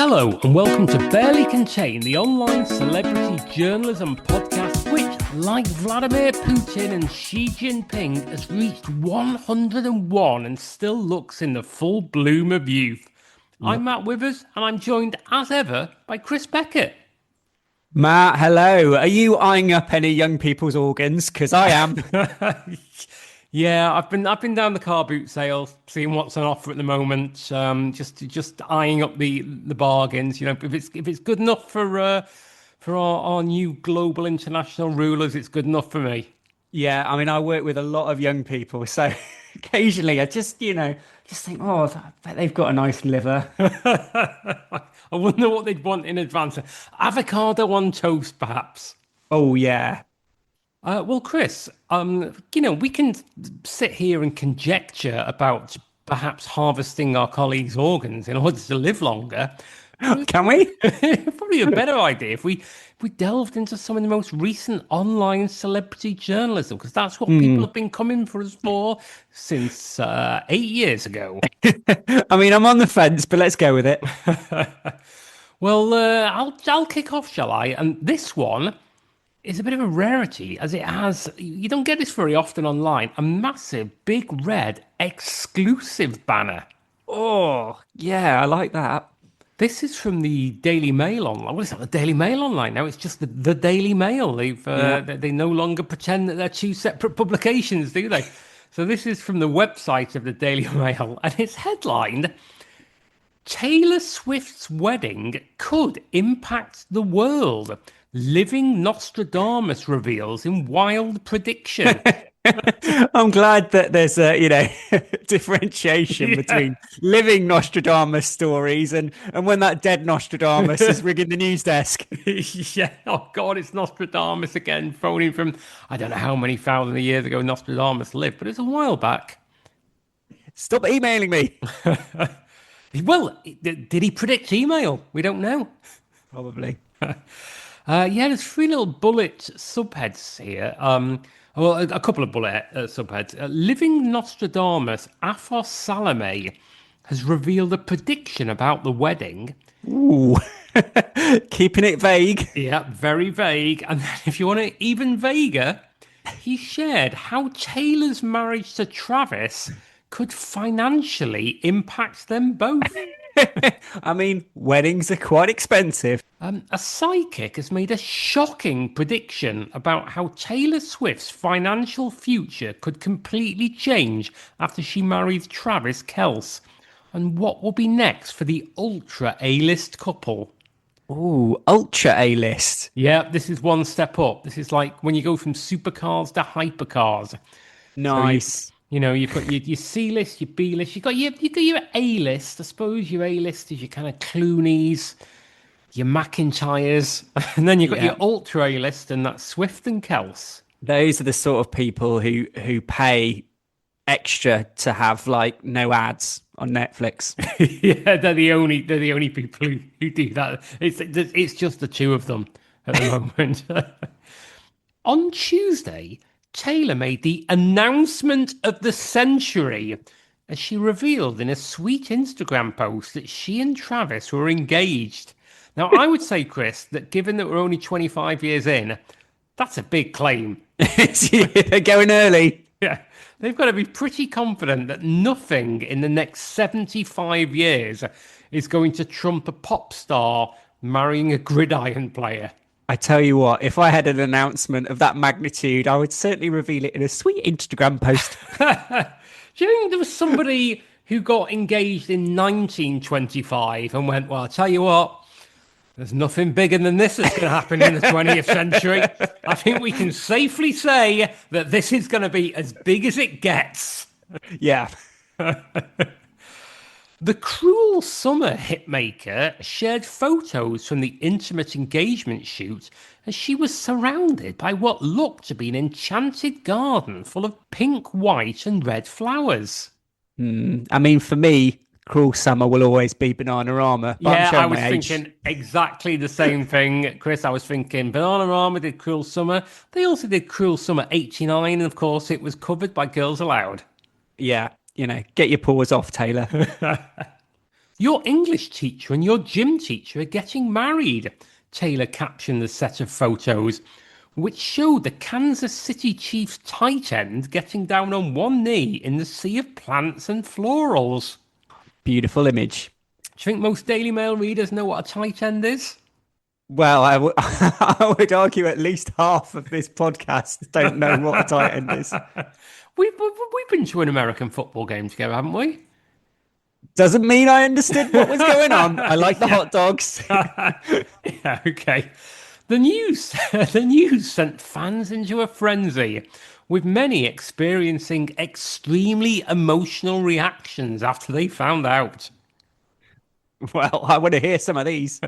Hello and welcome to Barely Contained, the online celebrity journalism podcast which, like Vladimir Putin and Xi Jinping, has reached 101 and still looks in the full bloom of youth. I'm Matt Withers and I'm joined as ever by Chris Beckett. Matt, hello. Are you eyeing up any young people's organs? Because I am. Yeah, I've been down the car boot sale, seeing what's on offer at the moment. Just eyeing up the bargains. You know, if it's good enough for our new global international rulers, it's good enough for me. Yeah, I mean, I work with a lot of young people, so occasionally I just think, oh, I bet they've got a nice liver. I wonder what they'd want in advance. Avocado on toast, perhaps. Oh, yeah. Well, Chris, we can sit here and conjecture about perhaps harvesting our colleagues' organs in order to live longer. Can we? Probably a better idea if we delved into some of the most recent online celebrity journalism, because that's what people have been coming for us for since 8 years ago. I mean, I'm on the fence, but let's go with it. Well, I'll kick off, shall I? And this one is a bit of a rarity, as it has, you don't get this very often online, a massive, big, red, exclusive banner. Oh, yeah, I like that. This is from the Daily Mail online. Well, it's not the Daily Mail online now, it's just the Daily Mail. They no longer pretend that they're two separate publications, do they? So this is from the website of the Daily Mail, and it's headlined, Taylor Swift's wedding could impact the world. Living Nostradamus reveals in wild prediction. I'm glad that there's a differentiation between living Nostradamus stories and when that dead Nostradamus is rigging the news desk. Yeah, oh God, it's Nostradamus again, phoning from, I don't know how many thousands of years ago Nostradamus lived, but it's a while back. Stop emailing me. Well, did he predict email? We don't know. Probably. There's three little bullet subheads here. A couple of bullet subheads. Living Nostradamus, Athos Salome, has revealed a prediction about the wedding. Ooh, keeping it vague. Yeah, very vague. And then if you want it even vaguer, he shared how Taylor's marriage to Travis could financially impact them both. I mean, weddings are quite expensive. A psychic has made a shocking prediction about how Taylor Swift's financial future could completely change after she marries Travis Kelce, and what will be next for the ultra A-list couple. Ooh, ultra A-list. Yeah, this is one step up. This is like when you go from supercars to hypercars. Nice. So you've got your C-list, your B-list. You've got your A-list. I suppose your A-list is your kind of Clooney's, your McIntyres. And then you've got your ultra A-list, and that's Swift and Kelce. Those are the sort of people who pay extra to have like no ads on Netflix. Yeah, they're the only people who do that. It's just the two of them at the moment. On Tuesday, Taylor made the announcement of the century as she revealed in a sweet Instagram post that she and Travis were engaged. Now, I would say, Chris, that given that we're only 25 years in, that's a big claim. They're going early. Yeah, they've got to be pretty confident that nothing in the next 75 years is going to trump a pop star marrying a gridiron player. I tell you what, if I had an announcement of that magnitude, I would certainly reveal it in a sweet Instagram post. Do you think there was somebody who got engaged in 1925 and went, well, I'll tell you what, there's nothing bigger than this that's going to happen in the 20th century. I think we can safely say that this is going to be as big as it gets. Yeah. The Cruel Summer hitmaker shared photos from the intimate engagement shoot as she was surrounded by what looked to be an enchanted garden full of pink, white and red flowers. I mean, for me, Cruel Summer will always be Bananarama. Yeah, I was thinking exactly the same thing, Chris. I was thinking Bananarama did Cruel Summer. They also did Cruel Summer 89, and of course it was covered by Girls Aloud. Yeah, get your paws off, Taylor. Your English teacher and your gym teacher are getting married, Taylor captioned the set of photos, which showed the Kansas City Chiefs tight end getting down on one knee in the sea of plants and florals. Beautiful image. Do you think most Daily Mail readers know what a tight end is? Well, I would argue at least half of this podcast don't know what a tight end is. We've been to an American football game together, haven't we? Doesn't mean I understood what was going on. I like the hot dogs. Yeah, okay. The news, the news sent fans into a frenzy, with many experiencing extremely emotional reactions after they found out. Well, I want to hear some of these.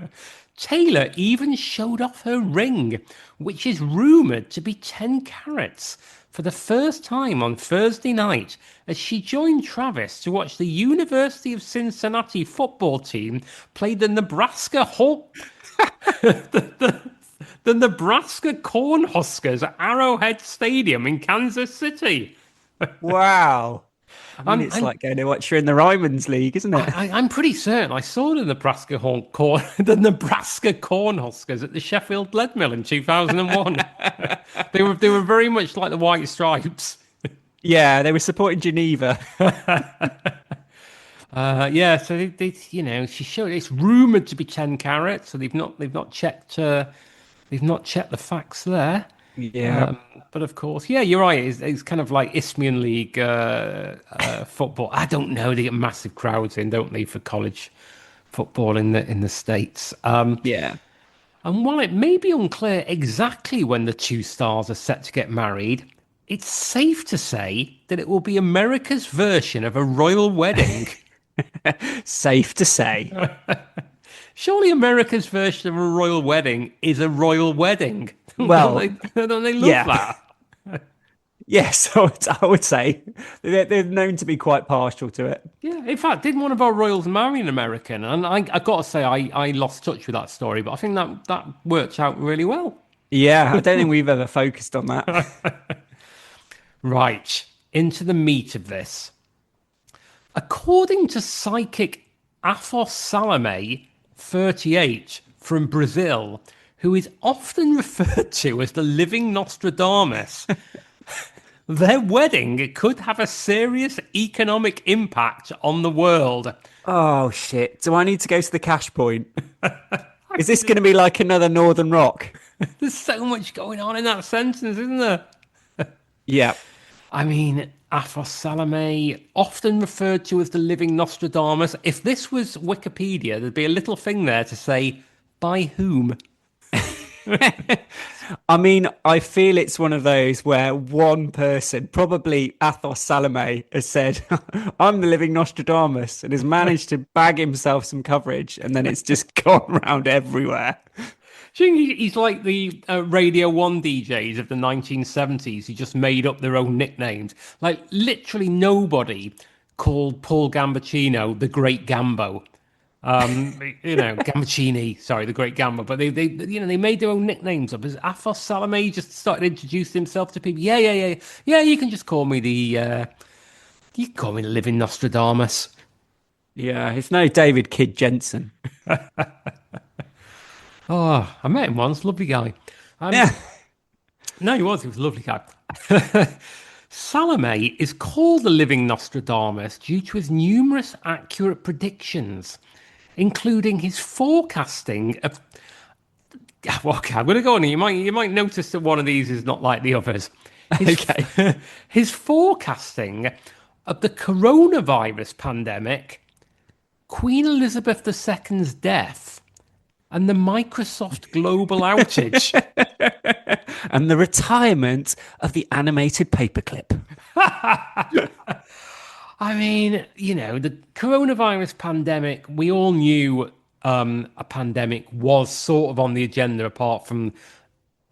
Taylor even showed off her ring, which is rumoured to be 10 carats, for the first time on Thursday night as she joined Travis to watch the University of Cincinnati football team play the Nebraska the Nebraska Cornhuskers at Arrowhead Stadium in Kansas City. Wow. I mean, it's I'm like going to watch her in the Ryman's League, isn't it? I'm pretty certain I saw the Nebraska Cornhuskers at the Sheffield Lead Mill in 2001. They were very much like the White Stripes. Yeah, they were supporting Geneva. Yeah, so she showed it's rumored to be 10 carats, so they've not checked the facts there. Yeah. But of course, yeah, you're right. It's kind of like Isthmian League football. I don't know. They get massive crowds in, don't they, for college football in the States? Yeah. And while it may be unclear exactly when the two stars are set to get married, it's safe to say that it will be America's version of a royal wedding. Safe to say. Surely America's version of a royal wedding is a royal wedding. Well, don't they love yeah. that? Yes, I would say they're known to be quite partial to it. Yeah, in fact, didn't one of our royals marry an American? And I got to say, I lost touch with that story, but I think that worked out really well. Yeah, I don't think we've ever focused on that. Right, into the meat of this. According to psychic Athos Salome, 38, from Brazil, who is often referred to as the Living Nostradamus, their wedding could have a serious economic impact on the world. Oh, shit. Do I need to go to the cash point? Is this going to be like another Northern Rock? There's so much going on in that sentence, isn't there? Yeah. I mean, Athos Salome, often referred to as the Living Nostradamus. If this was Wikipedia, there'd be a little thing there to say, by whom? I mean, I feel it's one of those where one person, probably Athos Salome, has said, I'm the Living Nostradamus, and has managed to bag himself some coverage, and then it's just gone around everywhere. Do you think he's like the Radio 1 DJs of the 1970s who just made up their own nicknames? Like, literally nobody called Paul Gambaccino the Great Gambo. Gambaccini, sorry, the Great Gambo. But they made their own nicknames up. As Athos Salome just started introducing himself to people. Yeah. You can just call me the Living Nostradamus. Yeah, it's no David Kidd Jensen. Oh, I met him once. Lovely guy. Yeah. No, he was. He was a lovely guy. Salome is called the Living Nostradamus due to his numerous accurate predictions, including his forecasting of. Okay, I'm going to go on. You might notice that one of these is not like the others. Okay. His forecasting of the coronavirus pandemic, Queen Elizabeth II's death, and the Microsoft global outage. And the retirement of the animated paperclip. I mean, the coronavirus pandemic, we all knew a pandemic was sort of on the agenda apart from,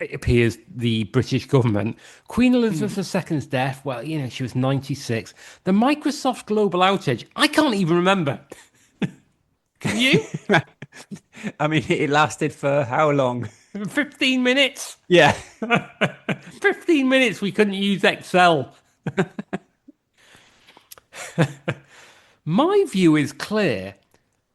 it appears, the British government. Queen Elizabeth II's death, well, she was 96. The Microsoft global outage, I can't even remember. Can you? I mean, it lasted for how long? 15 minutes. Yeah. 15 minutes we couldn't use Excel. My view is clear.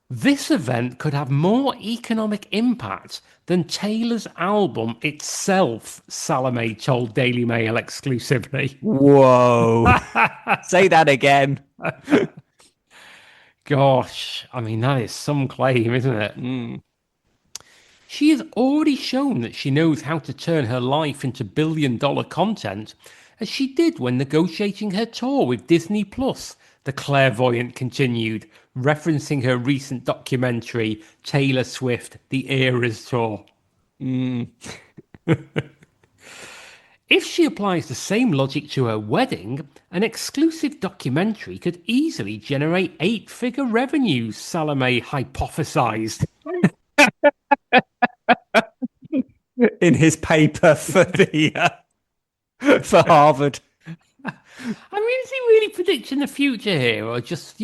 This event could have more economic impact than Taylor's album itself, Salome told Daily Mail exclusively. Whoa. Say that again. Gosh, I mean, that is some claim, isn't it? Mm. She has already shown that she knows how to turn her life into billion-dollar content, as she did when negotiating her tour with Disney Plus, the clairvoyant continued, referencing her recent documentary, Taylor Swift, The Eras Tour. Mm. If she applies the same logic to her wedding, an exclusive documentary could easily generate eight-figure revenues, Salome hypothesized. In his paper for the for Harvard. I mean, is he really predicting the future here, or just,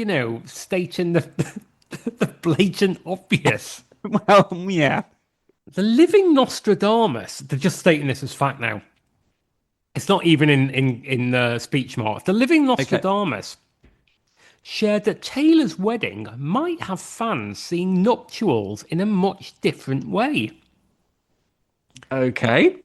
stating the blatant obvious? Well, yeah. The Living Nostradamus, they're just stating this as fact now. It's not even in the speech marks. The Living Nostradamus shared that Taylor's wedding might have fans seeing nuptials in a much different way. Okay.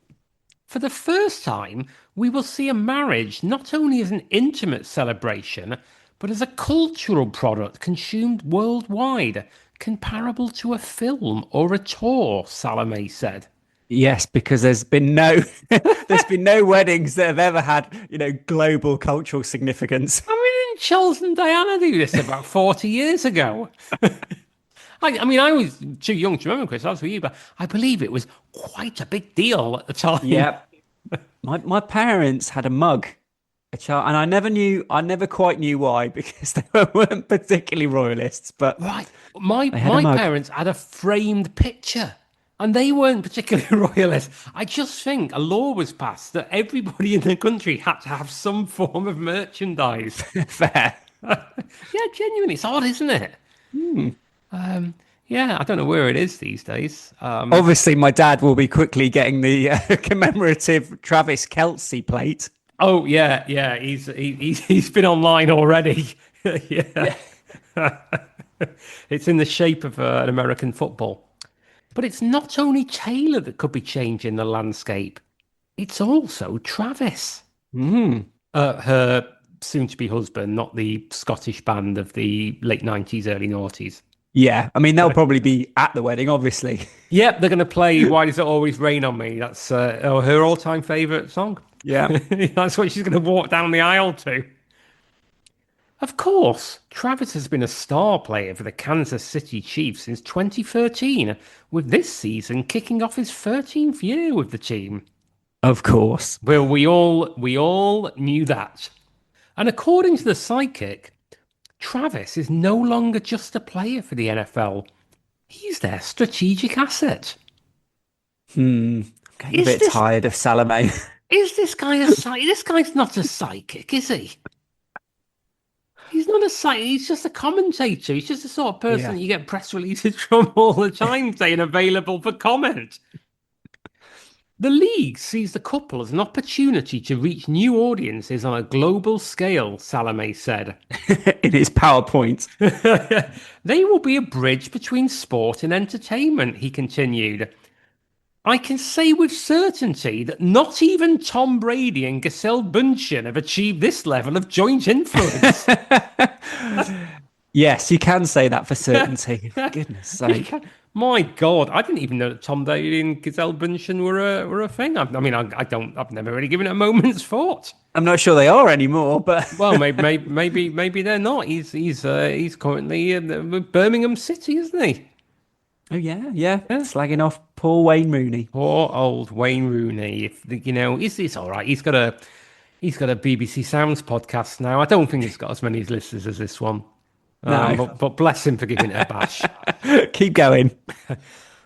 For the first time, we will see a marriage not only as an intimate celebration, but as a cultural product consumed worldwide, comparable to a film or a tour, Salome said. Yes, because there's been no there's been no weddings that have ever had, global cultural significance. I mean, didn't Charles and Diana do this about 40 years ago? I mean, I was too young to remember, Chris, that's for you, but I believe it was quite a big deal at the time. Yeah. My parents had a mug, and I never quite knew why, because they weren't particularly royalists, but Right. My mug. parents had a framed picture, and they weren't particularly royalist. I just think a law was passed that everybody in the country had to have some form of merchandise. Fair. Yeah, genuinely. It's odd, isn't it? Yeah, I don't know where it is these days. Obviously, my dad will be quickly getting the commemorative Travis Kelce plate. Oh yeah, yeah. He's been online already. Yeah. It's in the shape of an American football. But it's not only Taylor that could be changing the landscape. It's also Travis, her soon-to-be husband, not the Scottish band of the late 90s, early noughties. Yeah, I mean, they'll probably be at the wedding, obviously. Yep, they're going to play Why Does It Always Rain on Me? That's her all-time favourite song. Yeah. That's what she's going to walk down the aisle to. Of course, Travis has been a star player for the Kansas City Chiefs since 2013, with this season kicking off his 13th year with the team. Of course. Well, we all knew that. And according to the Psychic, Travis is no longer just a player for the NFL. He's their strategic asset. I'm getting a bit tired of Salome. Is this guy a psychic? This guy's not a psychic, is he? He's not a psychic. He's just a commentator. He's just the sort of person that you get press releases from all the time saying available for comment. The league sees the couple as an opportunity to reach new audiences on a global scale, Salome said. In his PowerPoint. They will be a bridge between sport and entertainment, he continued. I can say with certainty that not even Tom Brady and Gisele Bündchen have achieved this level of joint influence. Yes, you can say that for certainty. Goodness sake. My God, I didn't even know that Tom Brady and Gisele Bündchen were a thing. I've never really given it a moment's thought. I'm not sure they are anymore, but well, maybe they're not. He's currently in Birmingham City, isn't he? Oh yeah. Slagging off poor Wayne Rooney. Poor old Wayne Rooney. It's all right. He's got a BBC Sounds podcast now. I don't think it's got as many listeners as this one. No. But bless him for giving it a bash. Keep going.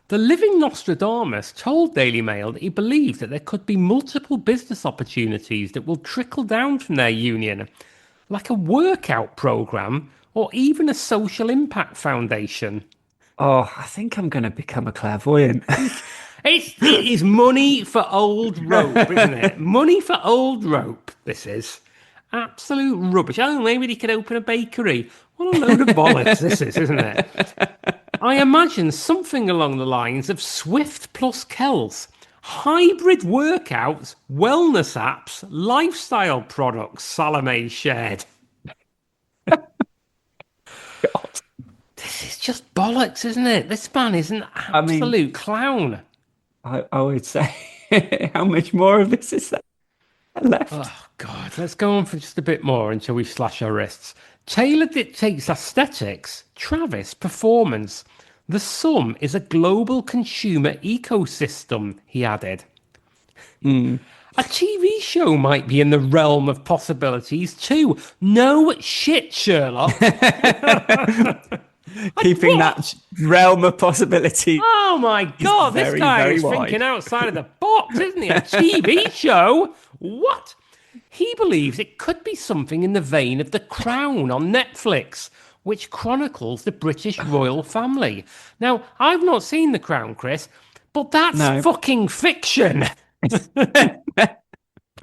The Living Nostradamus told Daily Mail that he believed that there could be multiple business opportunities that will trickle down from their union, like a workout program or even a social impact foundation. Oh, I think I'm going to become a clairvoyant. It is money for old rope, isn't it? Money for old rope, this is. Absolute rubbish. Oh, maybe they could open a bakery. What a load of bollocks this is, isn't it? I imagine something along the lines of Swift plus Kels. Hybrid workouts, wellness apps, lifestyle products, Salome shared. God. This is just bollocks, isn't it? This man is an I mean, absolute clown. I would say, how much more of this is there left? Oh, God. Let's go on for just a bit more until we slash our wrists. Taylor dictates aesthetics, Travis performance. The sum is a global consumer ecosystem, he added. A TV show might be in the realm of possibilities too. No shit, Sherlock. Keeping What? that realm of possibility Oh my God, this very, guy very is wide. thinking outside of the box, isn't he? A TV show? What? He believes it could be something in the vein of The Crown on Netflix, which chronicles the British royal family. Now, I've not seen The Crown, Chris, but that's No. fucking fiction.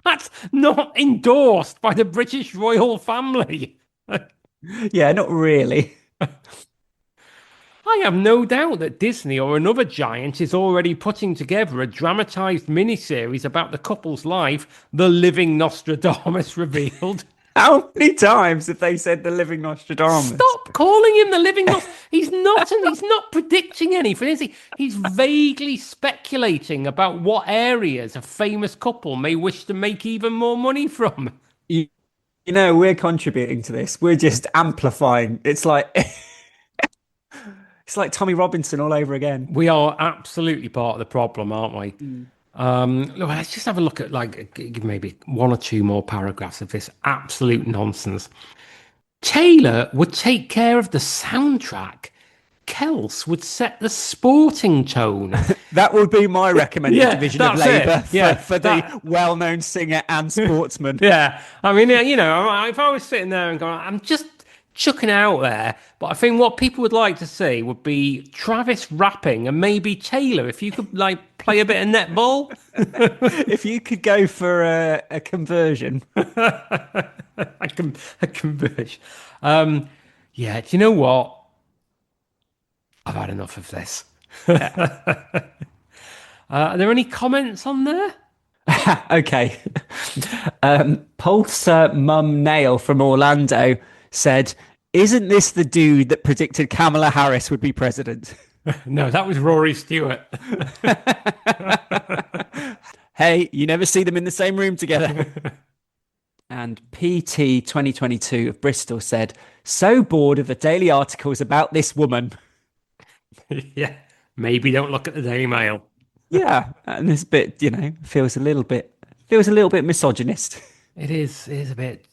That's not endorsed by the British royal family. Yeah, not really. I have no doubt that Disney or another giant is already putting together a dramatised miniseries about the couple's life, The Living Nostradamus revealed. How many times have they said the Living Nostradamus? Stop calling him the Living Nostradamus. He's not predicting anything, is he? He's vaguely speculating about what areas a famous couple may wish to make even more money from. You, you know, we're contributing to this. We're just amplifying. It's like it's like Tommy Robinson all over again. We are absolutely part of the problem, aren't we? Look, let's just have a look at maybe one or two more paragraphs of this absolute nonsense. Taylor would take care of the soundtrack. Kels would set the sporting tone. That would be my recommended Yeah, division of that's it. labour Yeah, for the well-known singer and sportsman. Yeah, I mean, you know, if I was sitting there and going, I'm just chucking it out there, but I think what people would like to see would be Travis rapping and maybe Taylor, if you could like play a bit of netball. If you could go for a conversion. a conversion. Yeah, do you know what? I've had enough of this. Are there any comments on there? Okay. Pulsar Mum Nail from Orlando said, "Isn't this the dude that predicted Kamala Harris would be president?" No, that was Rory Stewart. Hey, you never see them in the same room together. And PT 2022 of Bristol said, "So bored of the daily articles about this woman." Yeah, maybe don't look at the Daily Mail. Yeah, and this bit, you know, feels a little bit misogynist. It is a bit.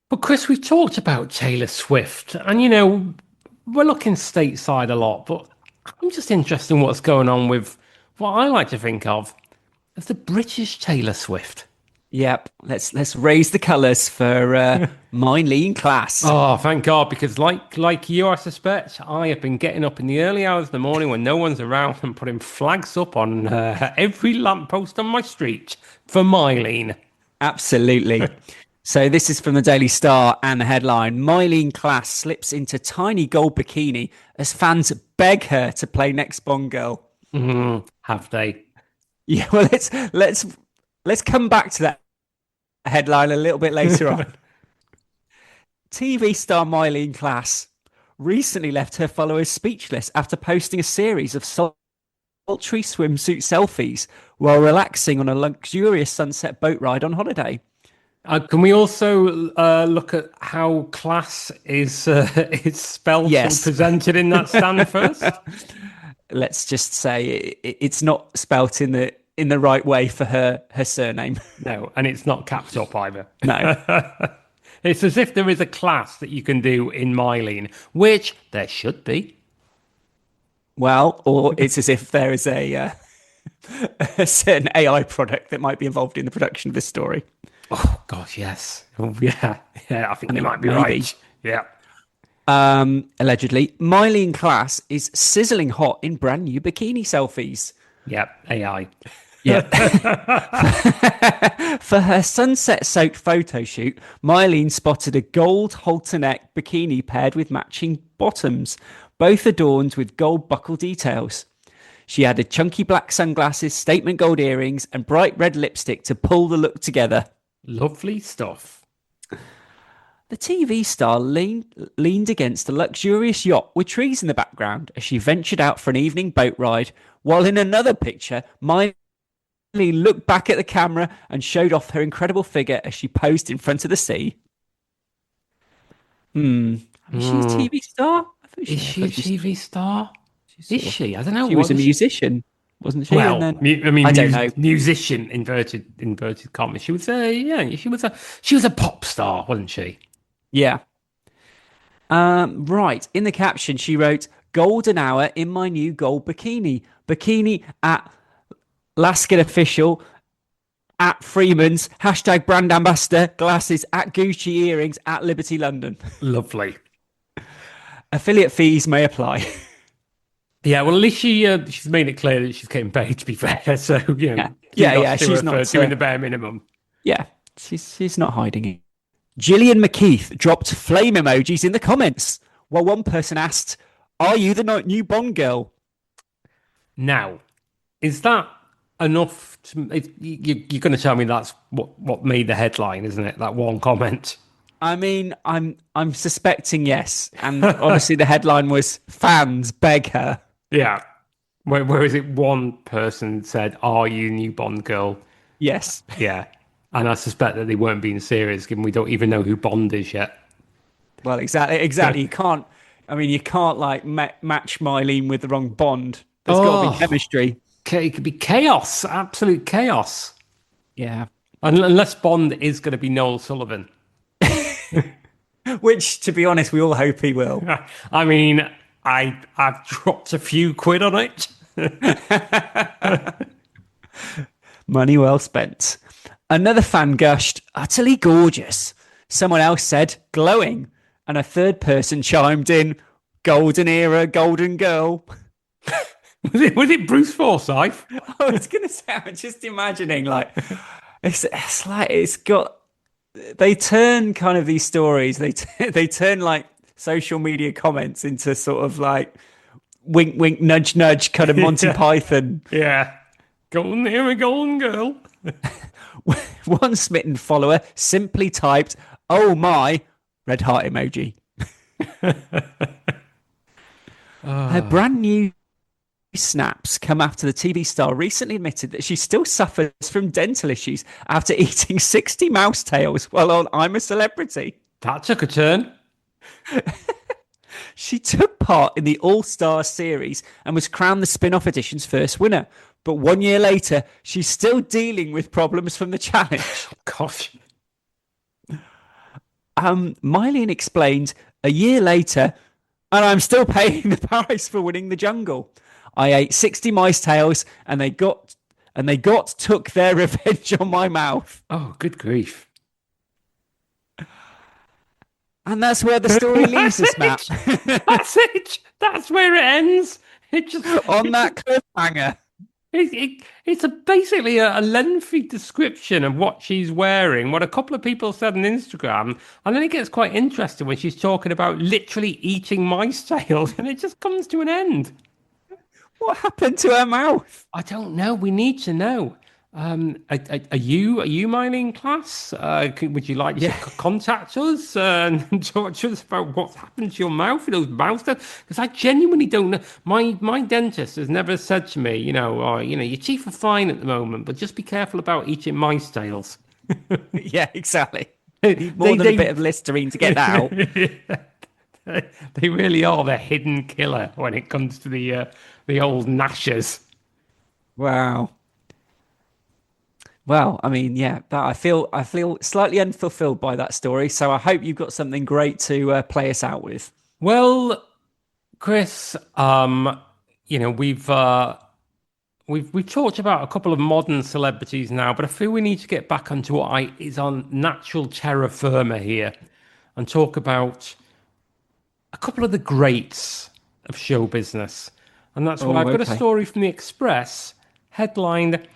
But Chris, we've talked about Taylor Swift, and you know, we're looking stateside a lot, but I'm just interested in what's going on with what I like to think of as the British Taylor Swift. Yep, let's raise the colours for Myleene Klass. Oh, thank God, because like you, I suspect, I have been getting up in the early hours of the morning when no one's around and putting flags up on every lamppost on my street for Myleene. Absolutely. So this is from the Daily Star, and the headline: Myleene Klass slips into tiny gold bikini as fans beg her to play next Bond girl. Have they? Yeah, well, let's come back to that headline a little bit later on. TV star Myleene Klass recently left her followers speechless after posting a series of sultry swimsuit selfies while relaxing on a luxurious sunset boat ride on holiday. Can we also look at how Klass is spelled Yes. and presented in that stand first? Let's just say it's not spelt in the right way for her surname. No, and it's not capped up either. No. It's as if there is a class that you can do in Myleene, which there should be. Well, or it's as if there is a certain AI product that might be involved in the production of this story. Oh, gosh, yes. Oh, yeah, I think you might be maybe. right. Yeah. Allegedly, Myleene Klass is sizzling hot in brand new bikini selfies. Yep, AI. Yeah. For her sunset-soaked photo shoot, Myleene spotted a gold halter-neck bikini paired with matching bottoms, both adorned with gold buckle details. She added chunky black sunglasses, statement gold earrings, and bright red lipstick to pull the look together. Lovely stuff. The TV star leaned against a luxurious yacht with trees in the background as she ventured out for an evening boat ride, while in another picture, Myleene looked back at the camera and showed off her incredible figure as she posed in front of the sea. Is she a TV star? Is she a TV star? Is she? I don't know. She was a musician, wasn't she? Well, and then, I mean, I don't know. musician, inverted commas. She was she was a pop star, wasn't she? Yeah. Right. In the caption, she wrote, "Golden hour in my new gold bikini. Bikini at Laskin official, at Freeman's, hashtag brand ambassador, glasses, at Gucci earrings, at Liberty London." Lovely. Affiliate fees may apply. Yeah, well, at least she's made it clear that she's getting paid. To be fair, so Yeah. She's not doing the bare minimum. Yeah, she's not hiding it. Gillian McKeith dropped flame emojis in the comments, while one person asked, "Are you the new Bond girl?" Now, is that enough? You're going to tell me that's what made the headline, isn't it? That one comment. I mean, I'm suspecting yes, and obviously the headline was "Fans beg her." Yeah. Whereas it one person said, "Are you new Bond girl?" Yes. Yeah. And I suspect that they weren't being serious, given we don't even know who Bond is yet. Well, exactly. You can't. I mean, you can't like match Myleene with the wrong Bond. There's got to be chemistry. It could be chaos, absolute chaos. Yeah. Unless Bond is going to be Noel Sullivan. Which, to be honest, we all hope he will. I mean, I've dropped a few quid on it. Money well spent. Another fan gushed, "Utterly gorgeous." Someone else said, "Glowing." And a third person chimed in, "Golden era, golden girl." Was it Bruce Forsyth? I was going to say, I'm just imagining, like, it's like it's got. They turn kind of these stories. They turn like social media comments into sort of like wink, wink, nudge, nudge, kind of Monty Python. Yeah, golden era, golden girl. One smitten follower simply typed, "Oh my," red heart emoji. Her brand new snaps come after the TV star recently admitted that she still suffers from dental issues after eating 60 mouse tails while on I'm a Celebrity. That took a turn. She took part in the All-Star series and was crowned the spin-off edition's first winner. But 1 year later, she's still dealing with problems from the challenge. Gosh. Myleene explained, "A year later, and I'm still paying the price for winning the jungle. I ate 60 mice tails and they took their revenge on my mouth." Oh, good grief. And that's where the story leaves us, Matt. That's it. That's where it ends. It just on that cliffhanger. It's basically a lengthy description of what she's wearing, what a couple of people said on Instagram, and then it gets quite interesting when she's talking about literally eating mice tails, and it just comes to an end. What happened to her mouth? I don't know. We need to know. Are you Myleene Klass? Would you like to contact us and talk to us about what's happened to your mouth with those mouth tails? Because I genuinely don't know. My dentist has never said to me, your teeth are fine at the moment, but just be careful about eating mice tails. Yeah, exactly. More than a bit of Listerine to get that out. They really are the hidden killer when it comes to the old gnashers. Wow. Well, I mean, yeah, that I feel slightly unfulfilled by that story. So I hope you've got something great to play us out with. Well, Chris, we've talked about a couple of modern celebrities now, but I feel we need to get back onto what is on natural terra firma here and talk about a couple of the greats of show business. And that's why I've got a story from the Express headlined,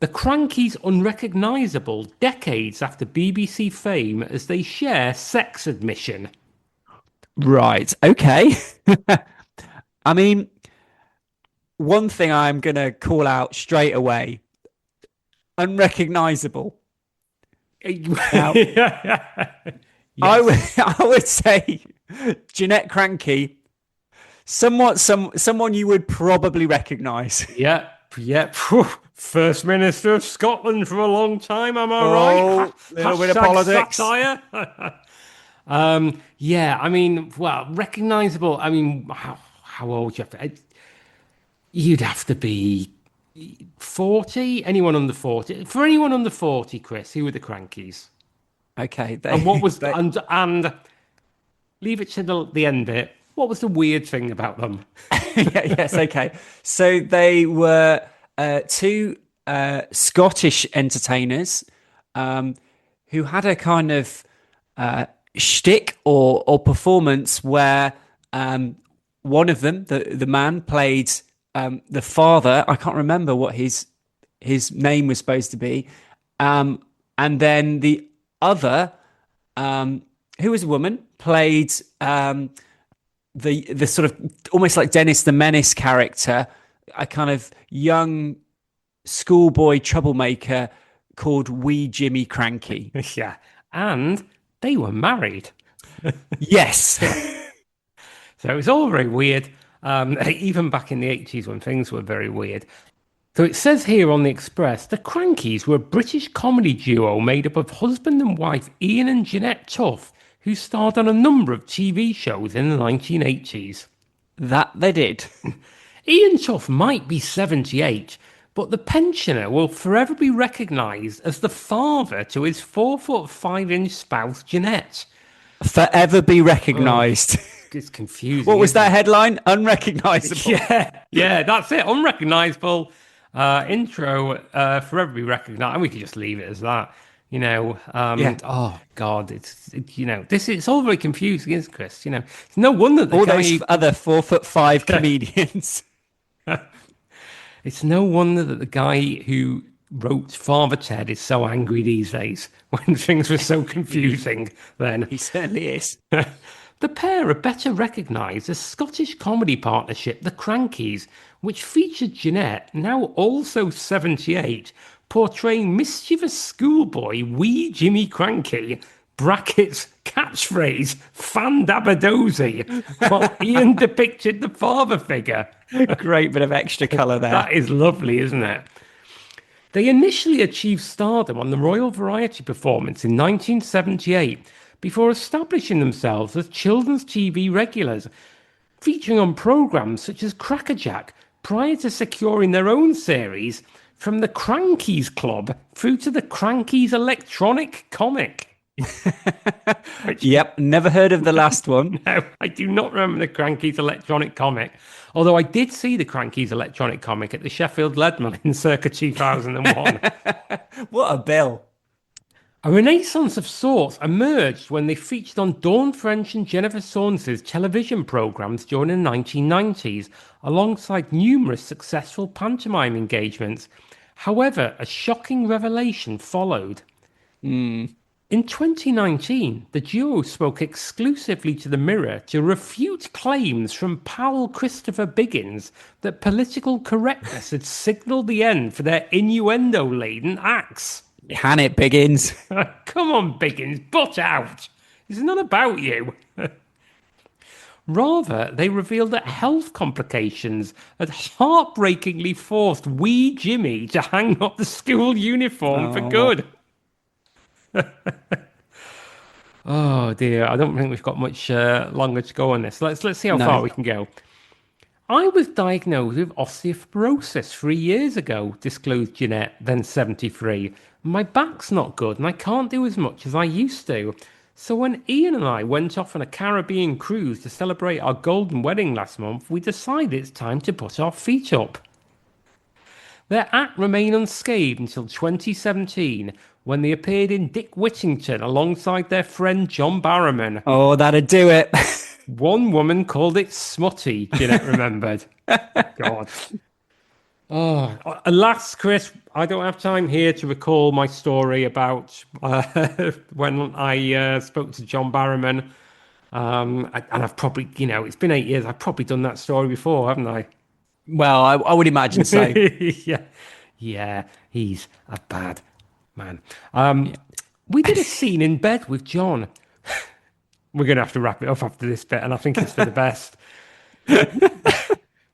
The Krankies unrecognisable decades after BBC fame as they share sex admission. Right. Okay. I mean, one thing I'm going to call out straight away, unrecognizable. Now, Yes. I would say Jeanette Krankie, someone you would probably recognize. Yeah. Yeah. Phew. First Minister of Scotland for a long time, am I right? Oh, little bit of Hashtag politics. satire. Yeah, I mean, well, recognizable. I mean, how old do you have to? You'd have to be 40. Anyone under 40? For anyone under 40, Chris, who were the Krankies? Okay, And what was and leave it to the end bit. What was the weird thing about them? yes, okay. So they were two Scottish entertainers who had a kind of shtick or performance where one of them, the man, played the father. I can't remember what his name was supposed to be, and then the other, who was a woman, played the sort of almost like Dennis the Menace character, a kind of young schoolboy troublemaker called Wee Jimmy Krankie. Yeah, and they were married. Yes. So it was all very weird, even back in the 80s when things were very weird. So it says here on the Express, the Krankies were a British comedy duo made up of husband and wife Ian and Jeanette Tough, who starred on a number of TV shows in the 1980s. That they did. Ian Tough might be 78, but the pensioner will forever be recognised as the father to his 4'5" spouse Jeanette. Forever be recognised. It's confusing. What was that headline? Unrecognisable. Yeah, that's it. Unrecognisable. Intro, forever be recognised. And we could just leave it as that. Oh God, it's all very confusing, isn't it, Chris? It's no wonder that all those other 4'5" comedians. It's no wonder that the guy who wrote Father Ted is so angry these days when things were so confusing then. He certainly is. The pair are better recognised as Scottish comedy partnership The Krankies, which featured Jeanette, now also 78, portraying mischievous schoolboy Wee Jimmy Krankie, brackets, catchphrase, Fandabadozy, while Ian depicted the father figure. Great bit of extra colour there. That is lovely, isn't it? They initially achieved stardom on the Royal Variety Performance in 1978 before establishing themselves as children's TV regulars, featuring on programmes such as Crackerjack prior to securing their own series from the Krankies Club through to the Krankies electronic comic. Yep, never heard of the last one. No, I do not remember the Krankies electronic comic, although I did see the Krankies electronic comic at the Sheffield Leadmill in circa 2001. What a bill. A renaissance of sorts emerged when they featured on Dawn French and Jennifer Saunders' television programmes during the 1990s, alongside numerous successful pantomime engagements. However, a shocking revelation followed. In 2019, the duo spoke exclusively to the Mirror to refute claims from Powell Christopher Biggins that political correctness had signalled the end for their innuendo-laden acts. Han it, Biggins. Come on, Biggins, butt out. It's not about you. Rather, they revealed that health complications had heartbreakingly forced Wee Jimmy to hang up the school uniform for good. Oh dear, I don't think we've got much longer to go on this. Let's see how far we can go. I was diagnosed with osteoporosis 3 years ago, disclosed Jeanette, then 73. My back's not good and I can't do as much as I used to. So when Ian and I went off on a Caribbean cruise to celebrate our golden wedding last month, we decided it's time to put our feet up. Their act remained unscathed until 2017, when they appeared in Dick Whittington alongside their friend John Barrowman. Oh, that'd do it. One woman called it smutty, Jeanette remembered. God. Oh, alas, Chris, I don't have time here to recall my story about when I spoke to John Barrowman. And I've probably, it's been 8 years. I've probably done that story before, haven't I? Well, I would imagine so. Yeah, yeah, he's a bad man. Yeah. We did a scene in bed with John. We're going to have to wrap it up after this bit, and I think it's for the best.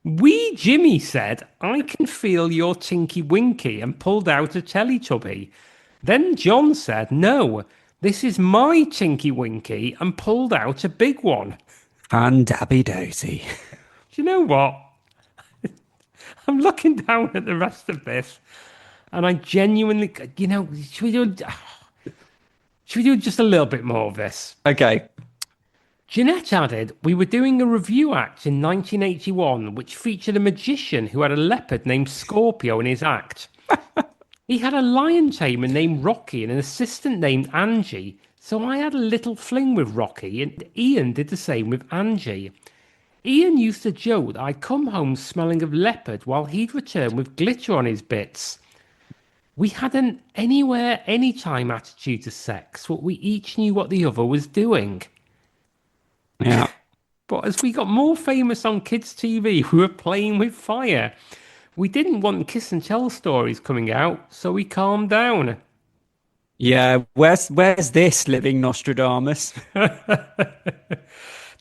Wee Jimmy said, I can feel your tinky winky, and pulled out a Teletubby. Then John said, no, this is my tinky winky, and pulled out a big one. And Dabby Dozy. Do you know what? I'm looking down at the rest of this, and I genuinely, should we do just a little bit more of this? Okay. Jeanette added, we were doing a review act in 1981, which featured a magician who had a leopard named Scorpio in his act. He had a lion tamer named Rocky and an assistant named Angie, so I had a little fling with Rocky, and Ian did the same with Angie. Ian used to joke that I'd come home smelling of leopard while he'd return with glitter on his bits. We had an anywhere, anytime attitude to sex, but we each knew what the other was doing. Yeah. But as we got more famous on kids' TV, we were playing with fire. We didn't want kiss and tell stories coming out, so we calmed down. Yeah. Where's this Living Nostradamus?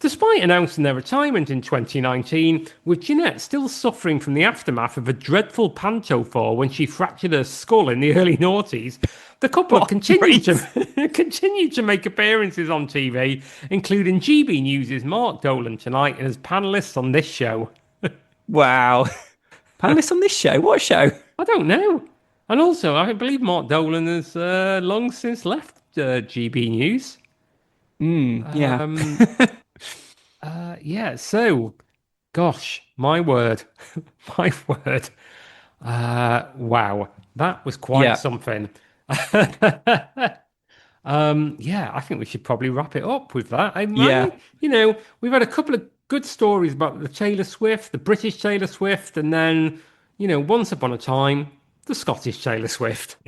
Despite announcing their retirement in 2019, with Jeanette still suffering from the aftermath of a dreadful panto fall when she fractured her skull in the early noughties, the couple continued to make appearances on TV, including GB News' Mark Dolan tonight and as panellists on this show. Wow. Panelists on this show? What show? I don't know. And also, I believe Mark Dolan has long since left GB News. Yeah. Yeah, so, gosh, my word. My word. Wow, that was quite something. Yeah, I think we should probably wrap it up with that. We've had a couple of good stories about the Taylor Swift, the British Taylor Swift, and then, once upon a time, the Scottish Taylor Swift.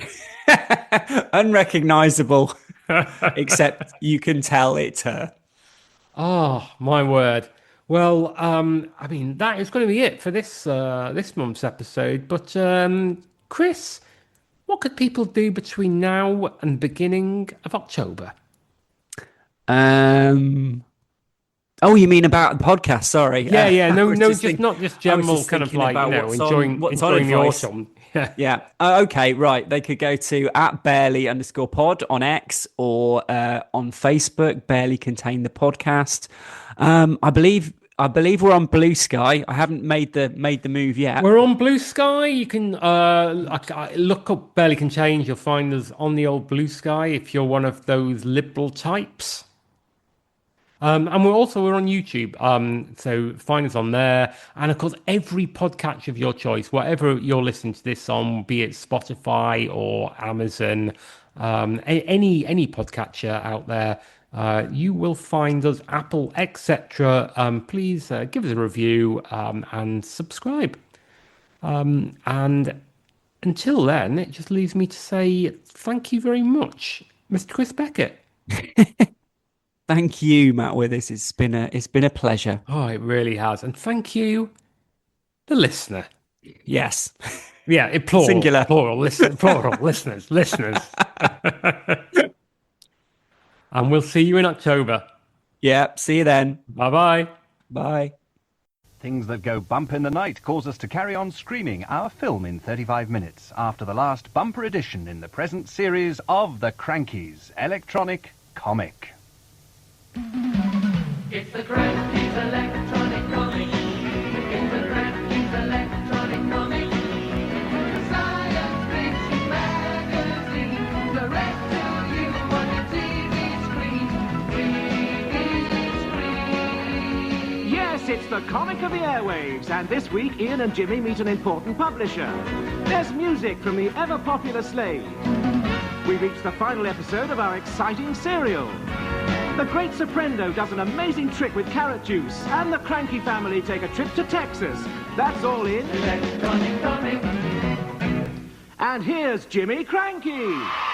Unrecognisable, except you can tell it's her. Oh, my word. Well, that is going to be it for this month's episode. But Chris, what could people do between now and beginning of October? Oh, you mean about the podcast? Sorry. Yeah. No, not just general kind of like enjoying the autumn. Yeah. Okay. Right. They could go to @barely_pod on X or on Facebook. Barely Contain the Podcast. I believe we're on Blue Sky. I haven't made the move yet. We're on Blue Sky. You can look up Barely Contained. You'll find us on the old Blue Sky if you're one of those liberal types. And we're on YouTube, so find us on there. And of course, every podcatcher of your choice, whatever you're listening to this on, be it Spotify or Amazon, any podcatcher out there, you will find us, Apple, etc. Please give us a review and subscribe. And until then, it just leaves me to say thank you very much, Mr. Chris Beckett. Thank you, Matt Withers. It's been a pleasure. Oh, it really has. And thank you, the listener. Yes. Yeah, plural. Singular. Plural, listeners. And we'll see you in October. Yeah, see you then. Bye-bye. Bye. Things that go bump in the night cause us to carry on screening our film in 35 minutes after the last bumper edition in the present series of The Krankies, electronic comic. It's the Krankies electronic comic. It's the Krankies electronic comic. Science fiction magazine. Direct to you on your TV screen. Yes, it's the comic of the airwaves, and this week Ian and Jimmy meet an important publisher. There's music from the ever-popular Slade. We reach the final episode of our exciting serial. The Great Soprendo does an amazing trick with carrot juice, and the Krankie family take a trip to Texas. That's all in Electronic comic. And here's Jimmy Krankie.